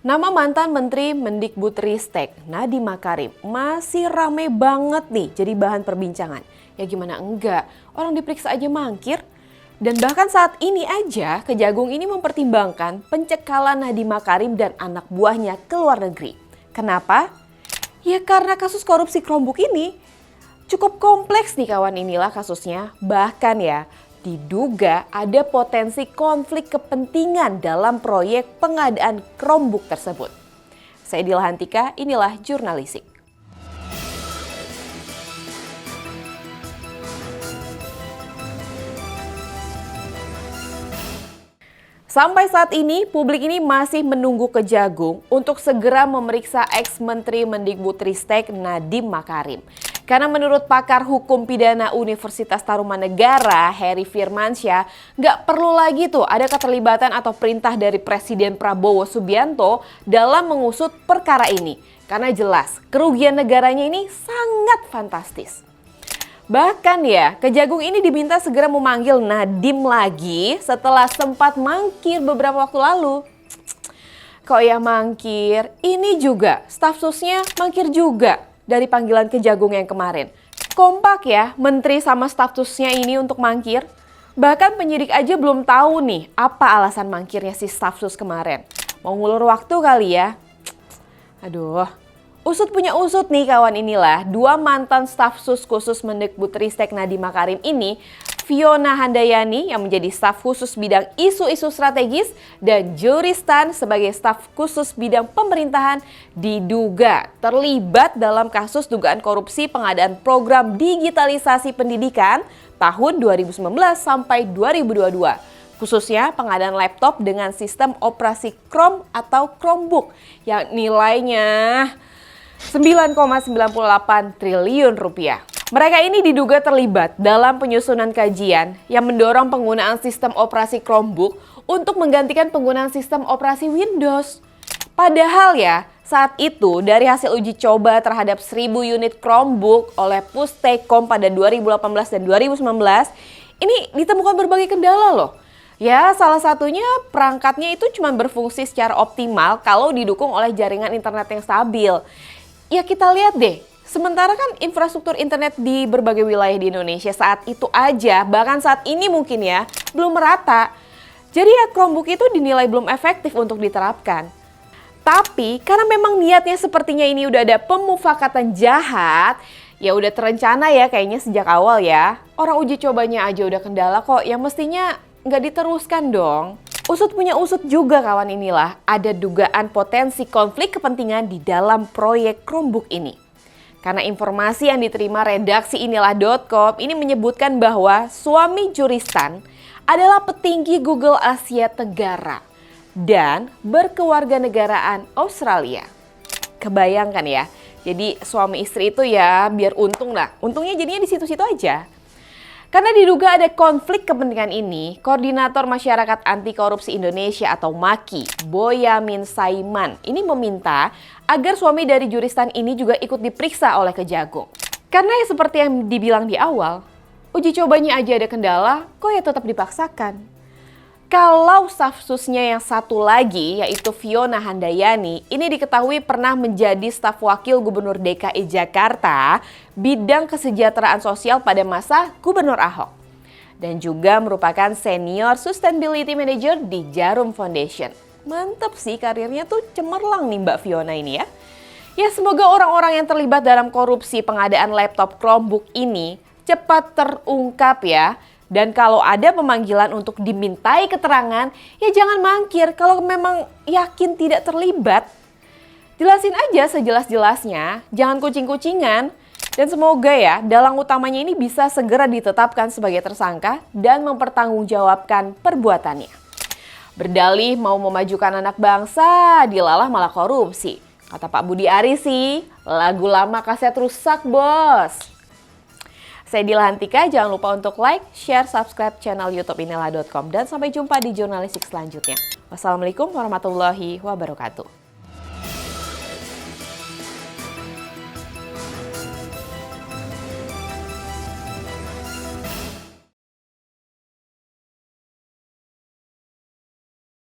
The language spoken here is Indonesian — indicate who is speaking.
Speaker 1: Nama mantan Menteri Mendikbudristek Nadiem Makarim masih rame banget nih jadi bahan perbincangan. Ya gimana enggak, orang diperiksa aja mangkir. Dan bahkan saat ini aja Kejagung ini mempertimbangkan pencekalan Nadiem Makarim dan anak buahnya ke luar negeri. Kenapa? Ya karena kasus korupsi Chromebook ini cukup kompleks nih kawan, inilah kasusnya. Bahkan ya diduga ada potensi konflik kepentingan dalam proyek pengadaan Chromebook tersebut. Saya Dila Hantika, inilah Jurnalisik. Sampai saat ini, publik ini masih menunggu Kejagung untuk segera memeriksa ex-Menteri Mendikbudristek Nadiem Makarim. Karena menurut pakar hukum pidana Universitas Tarumanegara, Heri Firmansyah, nggak perlu lagi tuh ada keterlibatan atau perintah dari Presiden Prabowo Subianto dalam mengusut perkara ini. Karena jelas kerugian negaranya ini sangat fantastis. Bahkan ya, Kejagung ini diminta segera memanggil Nadiem lagi setelah sempat mangkir beberapa waktu lalu. Kok ya mangkir? Ini juga, staf susnya mangkir juga dari panggilan Kejagung yang kemarin. Kompak ya, menteri sama staf susnya ini untuk mangkir. Bahkan penyidik aja belum tahu nih apa alasan mangkirnya si staf sus kemarin. Mau ngulur waktu kali ya? Aduh. Usut punya usut nih kawan, inilah dua mantan staf sus khusus Mendikbudristek Nadiem Makarim ini, Fiona Handayani yang menjadi staf khusus bidang isu-isu strategis dan Juristan sebagai staf khusus bidang pemerintahan diduga terlibat dalam kasus dugaan korupsi pengadaan program digitalisasi pendidikan tahun 2019 sampai 2022. Khususnya pengadaan laptop dengan sistem operasi Chrome atau Chromebook yang nilainya 9,98 triliun rupiah. Mereka ini diduga terlibat dalam penyusunan kajian yang mendorong penggunaan sistem operasi Chromebook untuk menggantikan penggunaan sistem operasi Windows. Padahal ya, saat itu dari hasil uji coba terhadap 1.000 unit Chromebook oleh Pustekom pada 2018 dan 2019, ini ditemukan berbagai kendala loh. Ya, salah satunya perangkatnya itu cuma berfungsi secara optimal kalau didukung oleh jaringan internet yang stabil. Ya kita lihat deh, sementara kan infrastruktur internet di berbagai wilayah di Indonesia saat itu aja, bahkan saat ini mungkin ya, belum merata. Jadi ya Chromebook itu dinilai belum efektif untuk diterapkan. Tapi karena memang niatnya sepertinya ini udah ada pemufakatan jahat, ya udah terencana ya kayaknya sejak awal ya. Orang uji cobanya aja udah kendala kok, yang mestinya nggak diteruskan dong. Usut punya usut juga kawan, inilah ada dugaan potensi konflik kepentingan di dalam proyek Chromebook ini. Karena informasi yang diterima redaksi inilah.com ini menyebutkan bahwa suami Juristan adalah petinggi Google Asia Tenggara dan berkewarganegaraan Australia. Kebayangkan ya, jadi suami istri itu ya biar untung lah, untungnya jadinya di situ-situ aja. Karena diduga ada konflik kepentingan ini, Koordinator Masyarakat Anti Korupsi Indonesia atau MAKI, Boyamin Saiman, ini meminta agar suami dari Juristan ini juga ikut diperiksa oleh Kejagung. Karena ya seperti yang dibilang di awal, uji cobanya aja ada kendala, kok ya tetap dipaksakan. Kalau staf susnya yang satu lagi, yaitu Fiona Handayani, ini diketahui pernah menjadi staf wakil Gubernur DKI Jakarta bidang kesejahteraan sosial pada masa Gubernur Ahok. Dan juga merupakan Senior Sustainability Manager di Jarum Foundation. Mantep sih, karirnya tuh cemerlang nih Mbak Fiona ini ya. Ya semoga orang-orang yang terlibat dalam korupsi pengadaan laptop Chromebook ini cepat terungkap ya. Dan kalau ada pemanggilan untuk dimintai keterangan, ya jangan mangkir kalau memang yakin tidak terlibat. Jelasin aja sejelas-jelasnya, jangan kucing-kucingan. Dan semoga ya dalang utamanya ini bisa segera ditetapkan sebagai tersangka dan mempertanggungjawabkan perbuatannya. Berdalih mau memajukan anak bangsa, dilalah malah korupsi. Kata Pak Budi Ari sih, lagu lama kaset rusak bos. Saya Dila Hantika, jangan lupa untuk like, share, subscribe channel YouTube inilah.com dan sampai jumpa di Jurnalisik selanjutnya. Wassalamualaikum warahmatullahi wabarakatuh.